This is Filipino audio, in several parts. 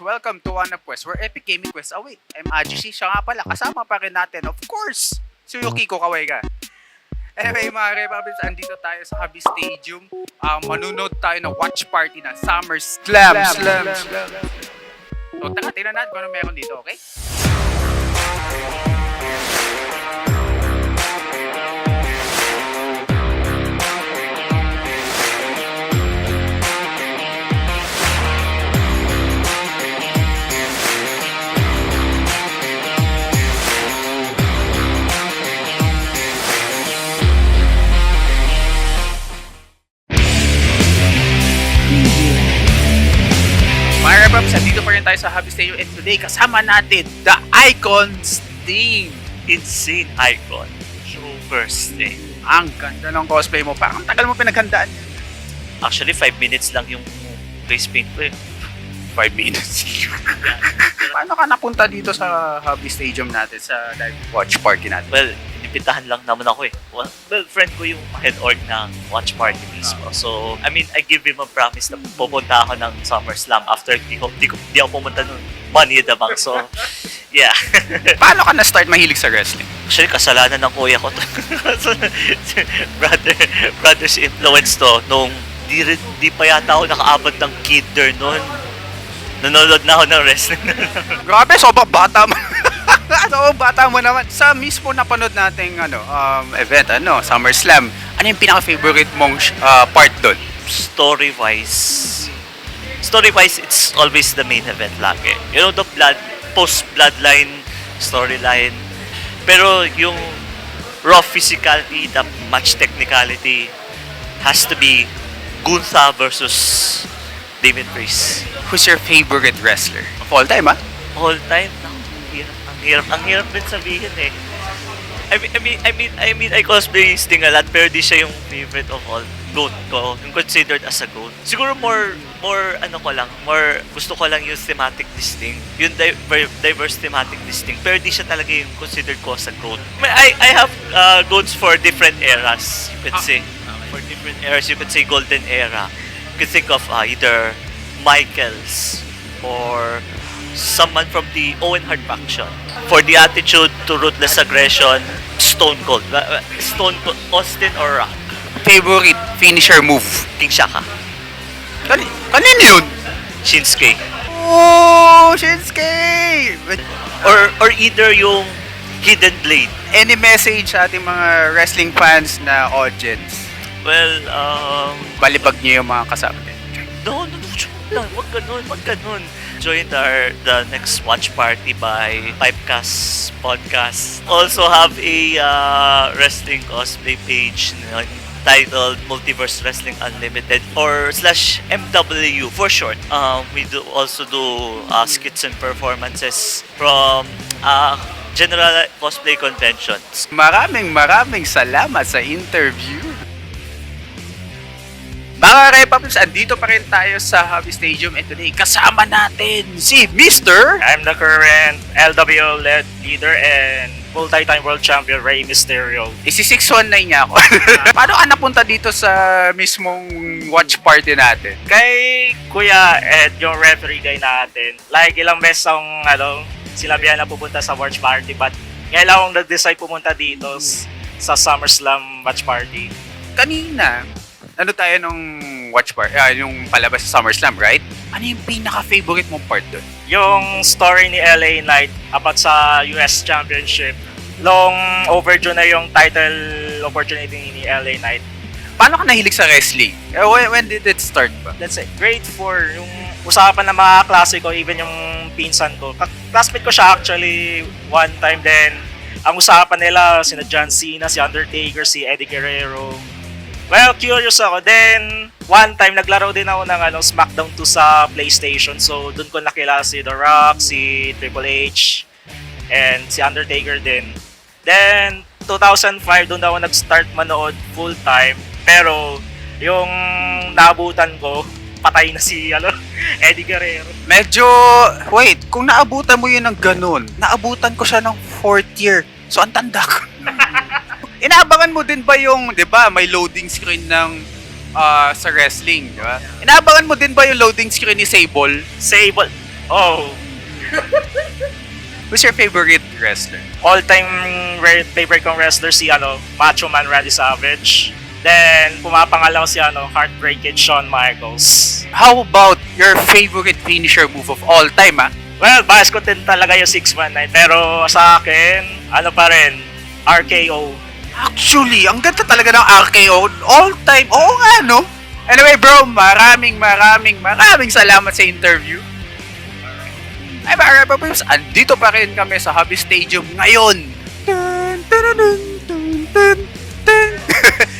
welcome to One Up Quest, where Epic Gaming Quest. Oh wait, I'm Ajisi, siya nga pala. Kasama pa rin natin, of course, si Yukiko Kawaiga. Anyway mga Republics, andito tayo sa Habi Stadium. Manunod tayo ng watch party na Summer Slam. So taka, tingnan natin kung ano meron dito, okay? Mga Rebabs, dito pa rin tayo sa Habi Stadium and today kasama natin the Icons team. Insane icon. Super stay. Ang ganda ng cosplay mo. Parang tagal mo pinaghandaan. Actually, 5 minutes lang yung face paint ko eh. 5 minutes. Paano ka napunta dito sa Habi Stadium natin sa live watch party natin? Well, inibitahan lang naman ako eh. Well, friend ko yung head org ng watch party mismo. So, I mean, I give him a promise na pupunta ako ng SummerSlam after di ako pumunta nun. Money in the bank. So, yeah. Paano ka na-start mahilig sa wrestling? Actually, kasalanan ng kuya ko to. Brother's influence to. Nung di pa yata ako nakaabot ng kinder nun. Nanonood na ako ng wrestling. Grabe, sobrang bata mo. Sobrang bata mo naman. Sa mismo napanood nating event, SummerSlam, ano yung pinaka-favorite mong part doon? Story-wise, it's always the main event lagi. You know, the post-bloodline storyline. Pero yung raw physicality, the match technicality has to be Gunther versus Damien Priest. Who's your favorite wrestler? Of all time, ha? All time? Ang hirap din sabihin eh. I mean, I cosplay Sting a lot, pero di siya yung favorite of all. GOAT ko, yung considered as a GOAT. Siguro more gusto ko lang yung thematic distinct, yung diverse thematic distinct, pero di siya talaga yung considered ko as a GOAT. I have GOATs for different eras, you could say. For different eras, you could say Golden Era. You could think of either Michaels or someone from the Owen Hart faction. For the attitude to ruthless aggression, Stone Cold. Austin or Rock. Favorite finisher move? King Shaka. Kanino yun? Shinsuke. Oh, Shinsuke! Or either yung Hidden Blade. Any message sa ating mga wrestling fans na audience? Well, Balibag niyo yung mga kasama. no, wag ganun. Join the next watch party by Pipecast Podcast. Also have a wrestling cosplay page titled Multiverse Wrestling Unlimited or /MW for short. We also do skits and performances from general cosplay conventions. Maraming salamat sa interview. Mga Republics, andito pa rin tayo sa Habi Stadium and today kasama natin si Mr. I'm the current LWO leader and multi-time world champion Rey Mysterio. Isi 619 niya ako. Paano ka napunta dito sa mismong watch party natin? Kay Kuya Ed, yung referee guy natin, like ilang beses ang sinabihan na pupunta sa watch party, but ngayon lang akong nag-decide pumunta dito sa SummerSlam watch party. Kanina, tayo nung watch party, yung palabas sa SummerSlam, right? Ano yung pinaka-favorite mong part doon? Yung story ni LA Knight about sa US Championship. Long overdue na yung title opportunity ni LA Knight. Paano ka nahilig sa wrestling? When did it start ba? Let's say, grade 4, yung usapan ng mga klase ko, even yung pinsan ko. Classmate ko siya actually one time, then ang usapan nila, sina John Cena, si Undertaker, si Eddie Guerrero. Well, curious ako. Then, one time, naglaro din ako ng SmackDown 2 sa PlayStation. So, dun ko nakilala si The Rock, si Triple H, and si Undertaker din. Then, 2005, dun ako nag-start manood full-time. Pero, yung naabutan ko, patay na si Eddie Guerrero. Wait, kung naabutan mo yun ng ganun, naabutan ko siya ng 4th year. So, ang tanda ko. Inaabangan mo din ba yung, di ba, may loading screen ng sa wrestling, di ba? Inaabangan mo din ba yung loading screen ni Sable? Oh, Who's your favorite wrestler? all-time favorite kong wrestler si Macho Man Randy Savage. Then, pumapangalaw si Heartbreak Kid Shawn Michaels. How about your favorite finisher move of all time, ah? Well, bias ko din talaga yung 619. Pero sa akin, pa rin, RKO. Actually, ang ganda talaga ng RKO all time. Oo nga, no? Anyway, bro, maraming salamat sa interview. Ay, mga Repapips, andito pa rin kami sa Hobby Stadium ngayon. Dun, dun, dun, dun, dun, dun.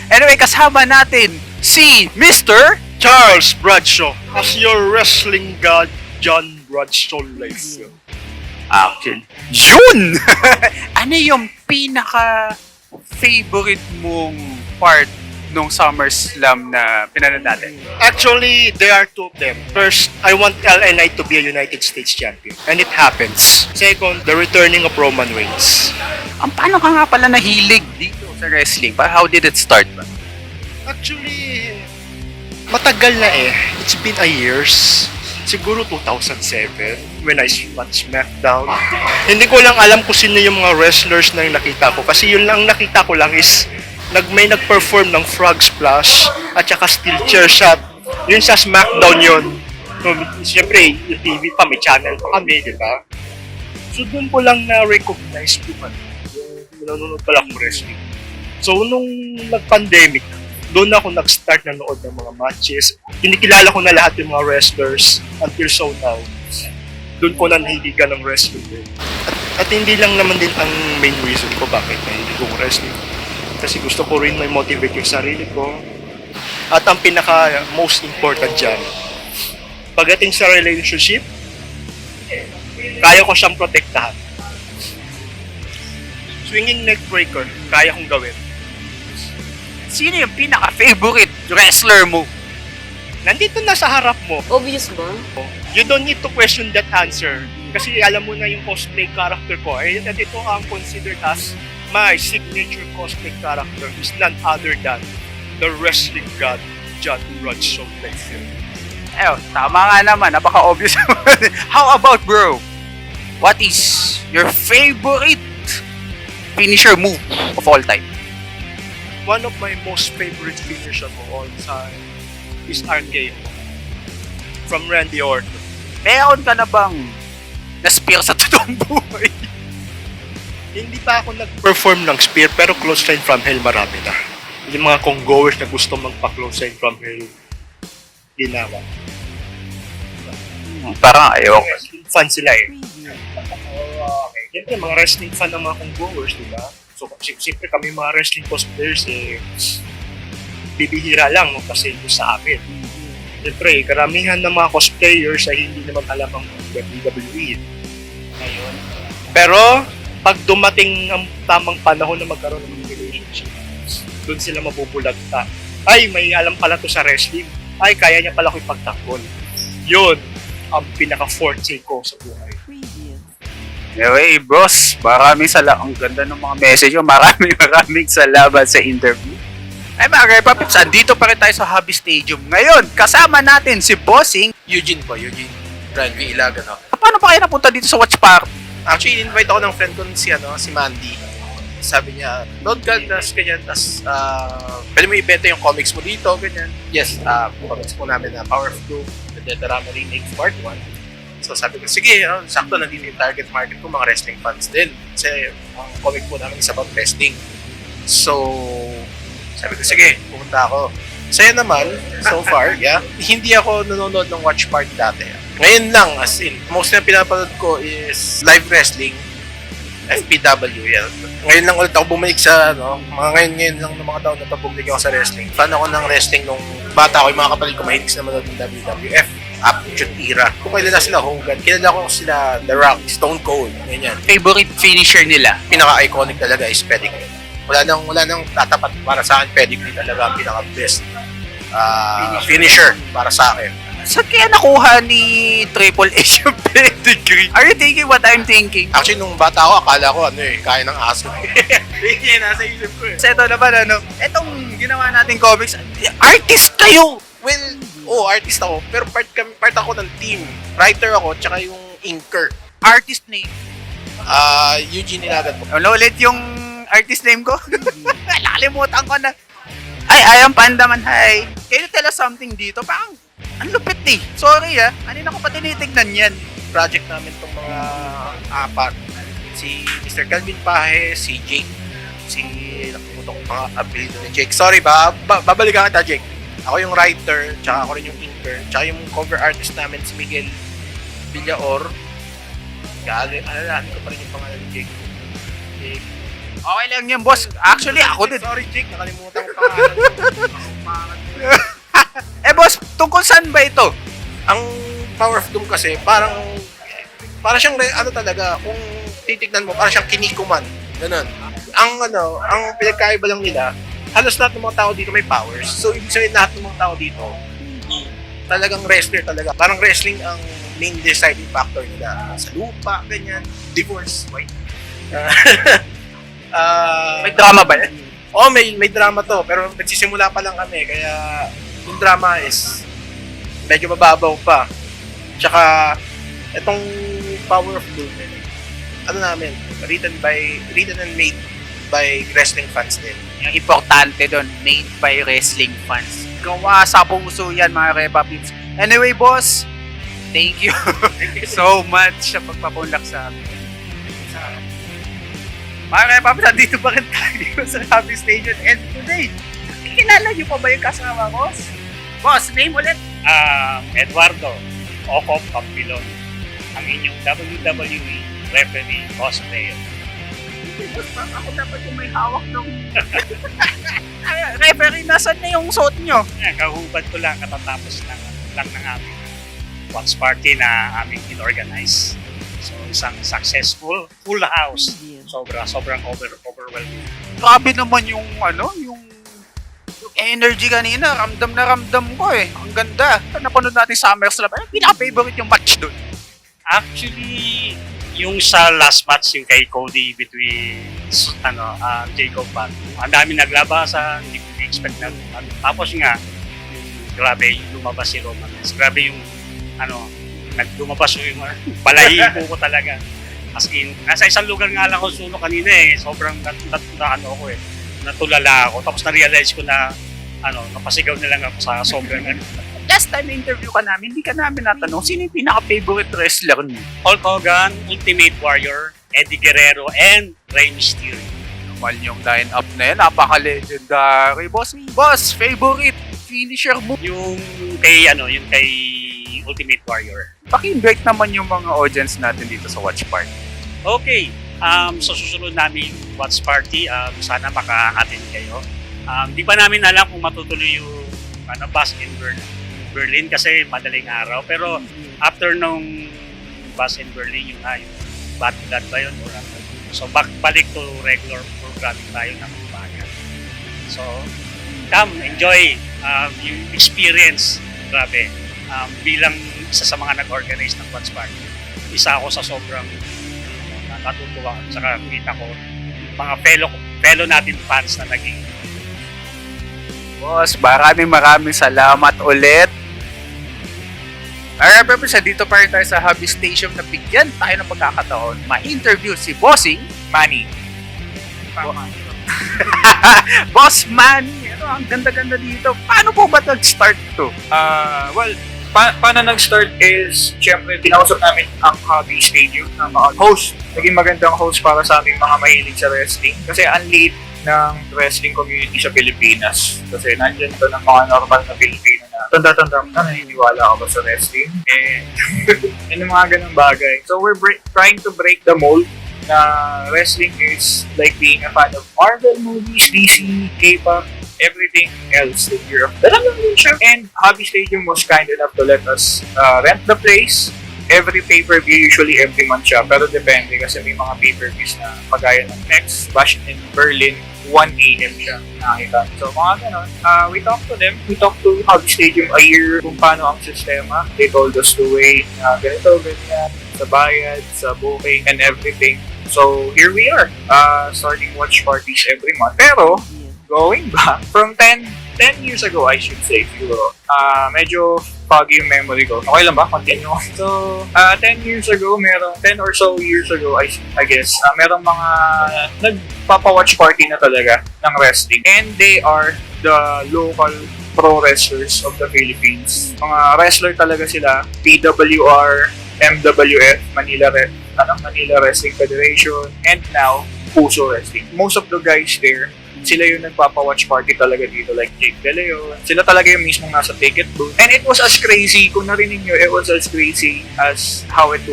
Anyway, kasama natin si Mr. Charles Bradshaw as your wrestling god, John Bradshaw Life. Action. Yun! Ano yung pinaka-favorite mong part nung SummerSlam na pinanood natin? Actually, there are two of them. First, I want LA Knight to be a United States champion. And it happens. Second, the returning of Roman Reigns. Ang paano ka nga pala nahilig dito sa wrestling? How did it start ba? Actually, matagal na eh. It's been a years. Siguro 2007 when I watched SmackDown. Hindi ko lang alam kung sino yung mga wrestlers na yung nakita ko. Kasi yun lang nakita ko lang is may nag-perform ng frog splash at saka steel chair shot. Yun sa SmackDown yun. So, siyempre, yung TV pa, may channel pa kami, di ba? So, doon ko lang na-recognize ko man. Yung nanonood pala akong wrestling. So, nung nag-pandemic, doon ako nag-start na nood ng mga matches. Kinikilala ko na lahat yung mga wrestlers until so now. Doon ko na nahiligan ng wrestling din. At hindi lang naman din ang main reason ko bakit nahilig kong wrestling. Kasi gusto ko rin may motivate yung sarili ko. At ang pinaka most important dyan, pagdating sa relationship, kaya ko siyang protektahan. Swinging neck breaker, kaya kong gawin. Sino yung pinaka-favorite wrestler mo? Nandito na sa harap mo. Obvious ba? You don't need to question that answer. Kasi alam mo na yung cosplay character ko. At ito ang considered as my signature cosplay character is none other than the wrestling god, John Bradshaw. Ayun, tama nga naman. Napaka-obvious naman. How about, bro? What is your favorite finisher move of all time? One of my most favorite finisher of all time is RKO from Randy Orton. Meron ka na bang na-spear sa totoong buhay? Hindi pa ako nag-perform ng spear pero close line from hell marami na. Yung mga konggoers na gusto magpa-close line from hell, ginawa. Parang ayaw. Wrestling fan sila eh. Okay. Siyempre, mga wrestling fan ng mga konggoers, di ba? So, siyempre kami mga wrestling cosplayers eh, bibihira lang no, kasi ito sa amin. Siyempre, karamihan ng mga cosplayers ay hindi naman alam ang WWE. Ngayon. Pero, pag dumating ang tamang panahon na magkaroon ng relationship, doon sila mabubulagta. Ay, may alam pala to sa wrestling. Ay, kaya niya pala ko ipagtanggol. Yun ang pinaka-forte ko sa buhay. Anyway, boss, ang ganda ng mga message mo. Maraming salamat sa interview. Ay mga Repapips, andito pa rin tayo sa Hobby Stadium. Ngayon, kasama natin si Bossing. Eugene Brand V. Ilagan ako. Paano pa kayo napunta dito sa Watch Party? Actually, invite ako ng friend ko si Mandy. Sabi niya, load ka, tas ganyan, tas pwede mo ibenta yung comics mo dito, ganyan. Yes, comics po namin na Power of Two, The Deterama Remake Part 1. So sabi ko, sige, sakto nandito yung target market ko, mga wrestling fans din. Kasi ang comic po namin is about wrestling. So, sabi ko, sige, pumunta ako. Saya naman, so far, yeah. Hindi ako nanonood ng watch party dati. Ngayon lang, as in, most na pinapanood ko is live wrestling, FPW, yan. Ngayon lang ulit ako bumalik sa, mga ngayon lang ng mga taon na ito bumalik ako sa wrestling. Fan ako ng wrestling nung bata ko, yung mga kapatid ko mahilig na manood ng WWF, Attitude Era. Kung kilala sila Hogan, kilala ko sila The Rock, Stone Cold, ganyan. Favorite finisher nila? Pinaka-iconic talaga is pedigree. Wala nang tatapat para sa akin, pedigree talaga ang pinaka-best finisher para sa akin. Saan kaya nakuha ni Triple H yung pedigree? Are you thinking what I'm thinking? Actually, nung bata ako, akala ko kaya ng aso. Yun nasa isip ko eh. So ito naman, etong ginawa nating comics, artist kayo! Well, artist ako, pero part ako ng team. Writer ako, tsaka yung inker. Artist name. Eugene Ilagan po. Ano ulit yung artist name ko? Nakalimutan ko na. Hi, I am Pandaman. Hi. Can you tell us something dito? Parang, ang lupit eh. Sorry Kanina ko pa tinitignan yan. Project namin itong mga apat. Si Mr. Calvin Pahe, si Jake, nakalimutan ko mga apelido ni Jake. Sorry babalikan kita, Jake. Ako yung writer, tsaka ako rin yung inker, tsaka yung cover artist namin si Miguel Villaor. Alalahanin ko pa rin yung pangalan ni Jake. Okay lang yan, boss. Actually, ako din. Sorry, Jake, nakalimutan ko pangalan. Boss, tungkol saan ba ito? Ang Power of Doom kasi, parang siyang, talaga, kung titignan mo, parang siyang Kinnikuman. Ganun. Ang pinagkaiba lang nila, halos lahat ng mga tao dito may powers. So, ibig sabihin lahat ng mga tao dito, talagang wrestler talaga. Parang wrestling ang main deciding factor nila. Sa lupa, ganyan. Divorce, right? May drama ba yan? Oo, may drama to. Pero nagsisimula pa lang kami. Kaya yung drama is medyo mababaw pa. Tsaka, itong Power of Doom, written and made by wrestling fans din. Yung importante doon, made by wrestling fans. Gawa sa puso yan, mga Repa Peeps. Anyway, boss, thank you so much sa pagpapunlak sa amin. Mga Repa Peeps, nandito pa rin tayo sa Happy Station. And today, kilala niyo pa ba yung kasama ko? Boss, name ulit. Eduardo Ocop Pampilon, ang inyong WWE referee cosplayer. Boss, ako dapat yung may hawak ng... Referee, nasan na yung suot nyo? Kahubad ko lang katatapos lang ng aming watch party na aming in-organize. So, isang successful, full house. Sobrang overwhelming. Grabe naman yung energy kanina. Ramdam na ramdam ko eh. Ang ganda. Napanood natin SummerSlam. Pinaka-favorite yung match doon. Actually, yung sa last match yung kay Cody between Jacob Band. Ang dami naglabasan, hindi ko expect na. Tapos nga, grabe yung lumabas si Roman Reigns. Grabe yung lumabas yung balahibo ko talaga. As in, nasa isang lugar nga lang ako sulo kanina eh. Sobrang natulala ako. Tapos na-realize ko na napasigaw na lang ako sa sobrang Last time interview ka namin, hindi ka namin natanong sino yung pinaka-favorite wrestler niyo? Hulk Hogan, Ultimate Warrior, Eddie Guerrero, and Rey Mysterio. Naman yung line-up na yan, napaka-legendary. Boss, favorite finisher mo? Yung kay Ultimate Warrior. Paki-invite naman yung mga audience natin dito sa Watch Party. Okay, sa susunod namin watch party, sana maka-attend kayo. Di pa namin alam kung matutuloy yung bus in Berlin kasi madaling araw. Pero after nung bus in Berlin, yung Bad Blood ba yun? So balik to regular programming tayo ng umaga. So come, enjoy yung experience. Grabe. Bilang isa sa mga nag-organize ng watch party, isa ako sa sobrang natutuwa at saka kita ko mga fellow natin fans na naging. Boss, maraming salamat ulit. Pero sa dito pa rin tayo sa Hobby Station na bigyan tayo ng pagkakataon ma-interview si Bossing Manny. Boss Manny, ang ganda-ganda dito. Paano po ba nag-start to? Paano nag-start is, syempre, kinausap namin ang Hobby Stadium na mga host. Naging magandang host para sa aming mga mahilig sa wrestling. Kasi ang lead ng wrestling community sa Pilipinas. Kasi nandyan to ng mga normal na Pilipino na tanda-tanda mo na naniniwala ako sa wrestling. And yung mga ganung bagay. So we're trying to break the mold na wrestling is like being a fan of Marvel movies, DC, K-pop, everything else that you're lang din siya. And Hobby Stadium was kind enough to let us rent the place. Every pay-per-view, usually every month siya, pero depende kasi may mga pay-per-views na pagaya ng next Bash in Berlin, 1 AM siya nakita. So mga ganon, we talked to them, we talked to Hobby Stadium a year kung paano ang sistema. They told us to wait, ganito, ganyan, sa bayad, sa booking, and everything. So here we are, starting watch parties every month. Pero, going back, from 10 10 years ago, I should say, siguro. Medyo foggy yung memory ko. Okay lang ba? Continue. So, 10 years ago, 10 or so years ago, I guess, merong mga nagpapa-watch party na talaga ng wrestling. And they are the local pro wrestlers of the Philippines. Mga wrestler talaga sila, PWR, MWF, Manila Wrestling Federation, and now, Puso Wrestling. Most of the guys there, sila yung nagpapa-watch party talaga dito, like Jake De Leon. Sila talaga yung mismong nasa ticket booth. And it was as crazy, kung narinig nyo, it was as crazy as how it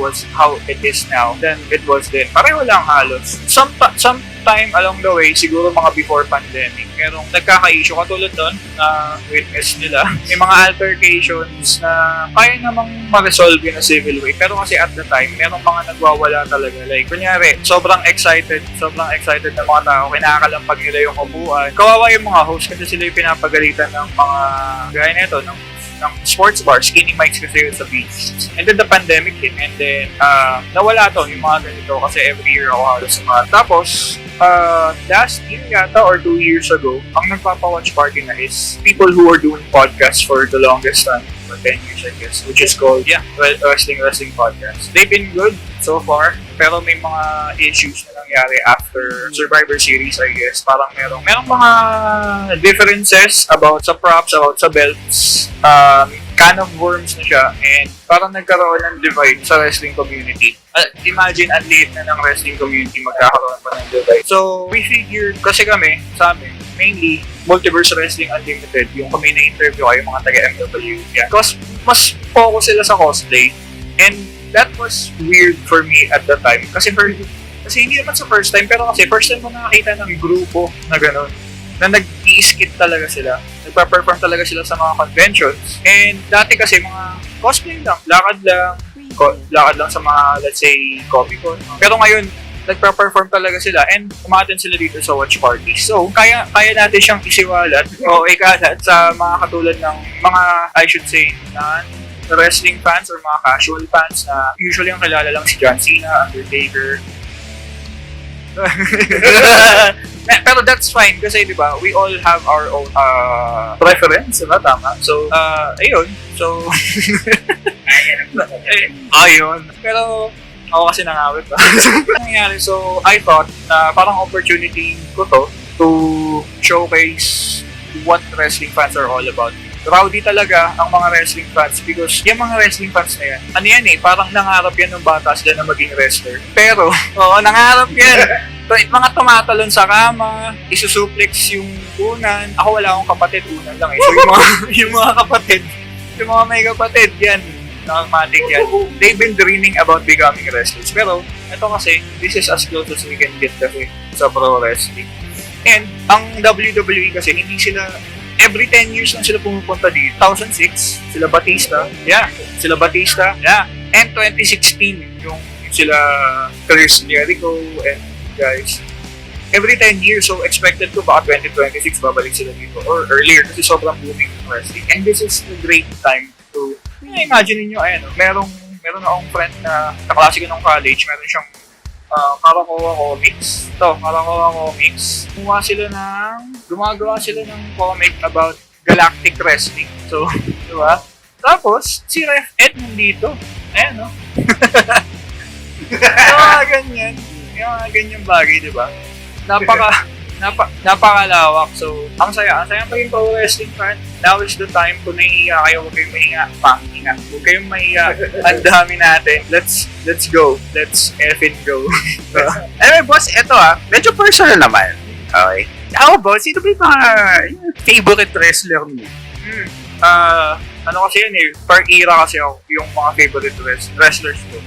is now than it was then. Pareho lang halos. Sometime along the way, siguro mga before pandemic, merong nagkaka-issue katulad nun na witness nila. May mga altercations na kaya namang ma-resolve in a civil way. Pero kasi at the time, merong mga nagwawala talaga. Like, kunyari, sobrang excited ng mga tao, kinakalampag nila yung upuan. Kawawa yung mga host kasi sila yung pinapagalitan ng mga gaya nito, ng sports bar, skinny mics kasi yun sa beach. And then the pandemic hit, and then nawala to yung mga ganito kasi every year ako halos sa mga. Tapos, last year yata or 2 years ago, ang nagpapa-watch party na is people who are doing podcasts for the longest time, for 10 years I guess, which is called, Wrestling Podcast. They've been good so far, pero may mga issues na nangyari after Survivor Series, I guess. Parang merong mga differences about sa props, about sa belts, can of worms na siya, and parang nagkaroon ng divide sa wrestling community. Imagine, ang liit na ng wrestling community, magkakaroon pa ng divide. So, we figured, kasi kami, sa amin, mainly, Multiverse Wrestling Unlimited, yung kami na-interview kayo, mga taga-MW. Yeah. Because mas focus sila sa cosplay, and that was weird for me at the time. Kasi hindi naman sa first time, pero kasi first time mo nakakita ng grupo na gano'n, na nag-i-skit talaga sila. Nagpa-perform talaga sila sa mga conventions. And dati kasi mga cosplay lang, lakad lang sa mga, let's say, Comic-Con. Pero ngayon, nagpa-perform talaga sila and umaten sila dito sa watch party. So, kaya natin siyang isiwalat o ikalat sa mga katulad ng mga, I should say, wrestling fans or mga casual fans na usually ang kilala lang si John Cena, Undertaker. Pero that's fine kasi di ba, we all have our own preference, diba? Tama. So, ayun. So, ayun. Pero, ako kasi nangawit ba? Nangyari. So, I thought na parang opportunity ko to showcase what wrestling fans are all about. Rowdy talaga ang mga wrestling fans because yung mga wrestling fans na yan, parang nangarap yan ng bata sila na maging wrestler. Pero, nangarap yan. Mga tumatalon sa kama, isusuplex yung unan. Ako wala akong kapatid, unan lang eh. So yung mga kapatid, yung mga may kapatid, yan, nakamatic yan. They've been dreaming about becoming wrestlers. Pero, ito kasi, this is as close as we can get kasi sa pro wrestling. And, ang WWE kasi, hindi sila, every 10 years lang sila pumupunta dito. 2006, sila Batista. Yeah. And 2016, yung sila Chris Jericho and guys. Every 10 years, so expected ko baka 2026 babalik sila dito or earlier kasi sobrang booming ng wrestling. And this is a great time to, imagine niyo meron akong friend na kaklase ko nung college, meron siyang Karakoa Comics. Karakoa Comics. Gumagawa sila ng comic about galactic wrestling. So, di ba? Tapos, si Ref Ed nandito. Ayan, no? Yung mga ganyan bagay, di ba? Napakalawak. So, ang saya maging pro wrestling fan. Now is the time kung nahihiya kayo, huwag kayong mahihiya. Huwag kayong mahihiya. Ang dami natin. Let's go. Let's effing go. Anyway, boss, eto medyo personal naman. Okay. How about, sino ba yung mga favorite wrestler mo? Ano kasi yun per era kasi ako, yung mga favorite wrestlers ko.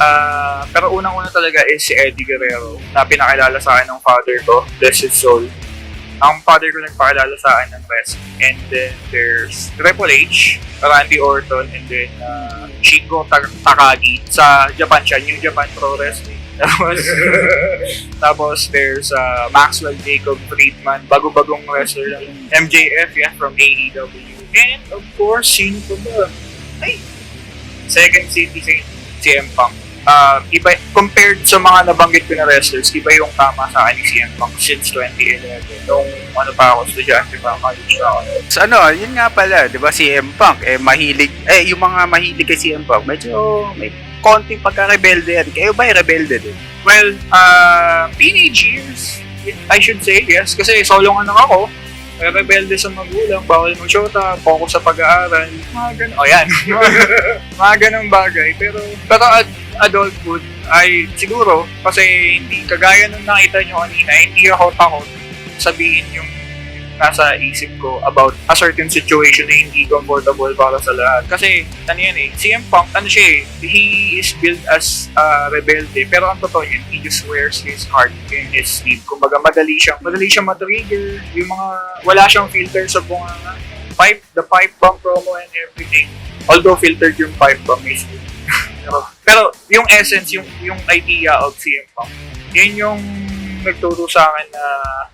Pero unang-una talaga is si Eddie Guerrero na pinakilala sa akin ng father ko, bless his soul. Ang father ko nagpakilala sa akin ng wrestling. And then there's Triple H, Randy Orton, and then Shingo Takagi sa Japan siya, New Japan Pro Wrestling. Tapos there's Maxwell Jacob Friedman, bago-bagong wrestler lang. MJF, from AEW. And of course, sino pa ba? Second citizen, CM Punk. iba, compared sa mga nabanggit ko na wrestlers, iba yung tama sa akin ni CM Punk since 2011. Nung ano pa ako, estudyante pa, college pa ako. So, yun nga pala, di ba, CM Punk, yung mga mahilig kay CM Punk, medyo may konting pagka-rebelde yan. Kayo ba rebelde din? Well, teenage years, I should say, yes. Kasi solo nga lang ako. Rebelde sa magulang, bawal mag-shota, focus sa pag-aaral, mga ganun. O yan, mga ganung bagay. Pero adulthood ay siguro, kasi hindi, kagaya nung nakita nyo kanina, hindi ako takot sabihin yung nasa isip ko about a certain situation na hindi comfortable para sa lahat. Kasi, ano yan CM Punk, he is built as rebelde, pero ang totoo yun, he just wears his heart in his sleeve. Kumbaga, madali siyang matrigger, yung mga, wala siyang filter sa bunganga. The pipe bomb promo and everything. Although filtered yung pipe bomb mismo. pero yung essence, yung idea of CM Punk, yun yung nagturo sa akin na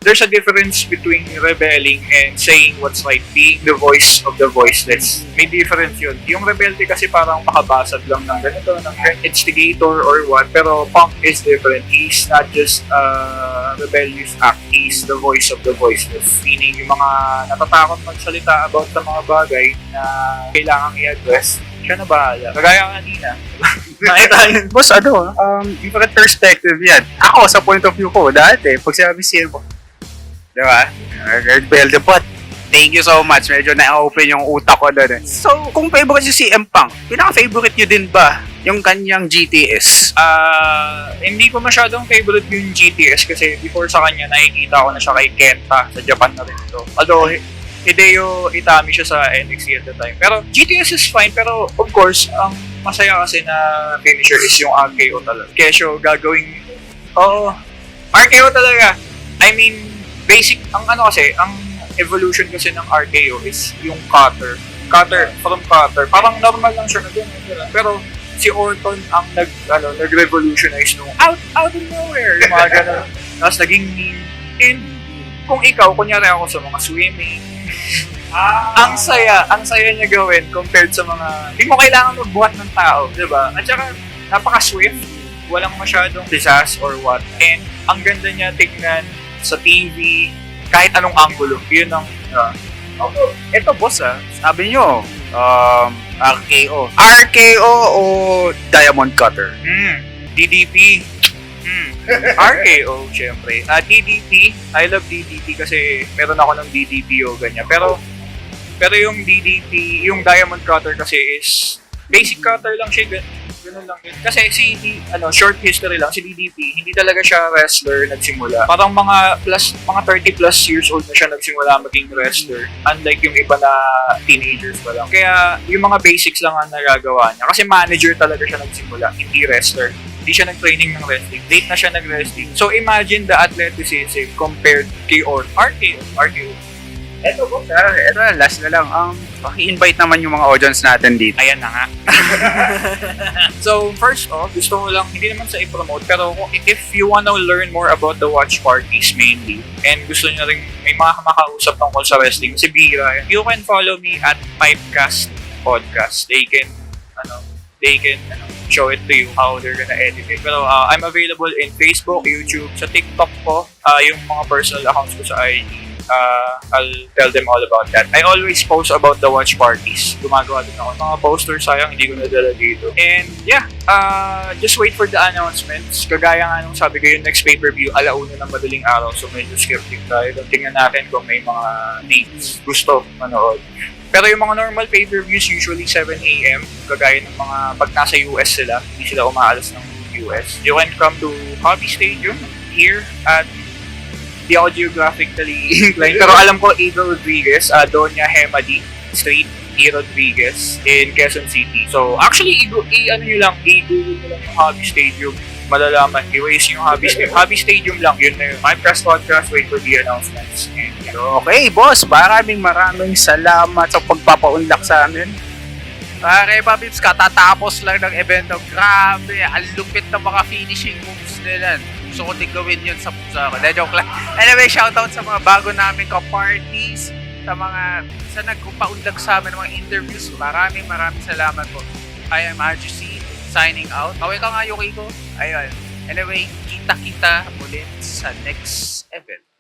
there's a difference between rebelling and saying what's right, being the voice of the voiceless. May difference yun. Yung rebelde kasi parang makabasag lang ng ganito, ng instigator or what, pero Punk is different. He's not just a rebellious act, he's the voice of the voiceless. Meaning yung mga natatakot magsalita about sa mga bagay na kailangang i-address, siya na bahala. Kagaya kanina. Nakita yun. Boss, different perspective yan. Ako, sa point of view ko, dati, pag sinabi CM Punk, di ba? Rebelde pot. Thank you so much. Medyo na-open yung utak ko doon. So, kung favorite si CM Punk, pinaka-favorite nyo din ba yung kanyang GTS? Hindi ko masyadong favorite yung GTS kasi before sa kanya nakikita ko na siya kay Kenta sa Japan na rin ito. Although Hideo Itami siya sa NXT at the time. Pero GTS is fine, pero of course, ang masaya kasi na finisher is yung RKO talaga. Kesyo gagawing RKO talaga. I mean, basic ang evolution kasi ng RKO is yung cutter from cutter. Parang normal lang siya na doon. Pero si Orton ang nag-revolutionize nung out of nowhere. Yung mga ganun. Tapos naging meme. And kung ikaw, kunyari ako sa mga swimming, ang saya niya gawin compared sa mga, hindi mo kailangan magbuhat ng tao, di ba? At saka, napaka-swift, walang masyadong disaster or what. And ang ganda niya tignan sa TV, kahit anong angulo. Yun ang, Ito, boss, sabi nyo, RKO. RKO o Diamond Cutter? DDP. RKO, syempre. DDP, I love DDP kasi meron ako ng DDP o ganyan. Pero yung DDP, yung Diamond Cutter kasi is basic cutter lang siya, ganun lang yun. Kasi short history lang, si DDP, hindi talaga siya wrestler nagsimula. Parang mga 30 plus years old na siya nagsimula maging wrestler. Unlike yung iba na teenagers pa lang. Kaya yung mga basics lang ang nagagawa niya. Kasi manager talaga siya nagsimula, hindi wrestler. Hindi siya nag-training ng wrestling. Late na siya nag-wrestling. So imagine the athleticism compared kay RKO. Ito po, ito last na lang. Paki-invite naman yung mga audience natin dito. Ayan na nga. So, first off, gusto ko lang, hindi naman sa i-promote, pero if you wanna learn more about the watch parties mainly, and gusto nyo rin, may mga makausap tungkol sa wrestling, si Bira, you can follow me at Pipecast Podcast. They can show it to you how they're gonna edit it. Pero I'm available in Facebook, YouTube, sa TikTok ko, yung mga personal accounts ko sa IG. I'll tell them all about that. I always post about the watch parties. Gumagawa din ako ng mga posters, sayang hindi ko nadala dito. And yeah, just wait for the announcements. Kagaya nga nung sabi ko yung next pay-per-view, 1:00 ng madaling araw, so medyo skeptic tayo. Tingnan natin kung may mga needs gusto manood. Pero yung mga normal pay-per-views, usually 7 a.m. Kagaya ng mga pag nasa US sila, hindi sila umaalas ng US. You can come to Hobby Stadium here at di ako geographically inclined. Pero alam ko, Eagle Rodriguez, Doña Hemadi Street, E. Rodriguez in Quezon City. So, actually, i-google nyo lang yung Hobby Stadium. Malalaman, i-waste yung Hobby Stadium. Hobby Stadium lang, yun na yun. My press podcast, wait for the announcements. And, Okay, boss, maraming salamat sa pagpapaunlak sa amin. Pare, Papips, katatapos lang ng evento. Grabe, ang lupit ng mga finishing moves nila. Gusto ko din gawin yun sa pusa ko. Joke lang. Anyway, shoutout sa mga bago namin ka-parties, sa nagpaunlak sa amin ng mga interviews. Maraming salamat po. I am RGC, signing out. Kaway ka nga, Yukiko. Ayun. Anyway, kita-kita ulit sa next event.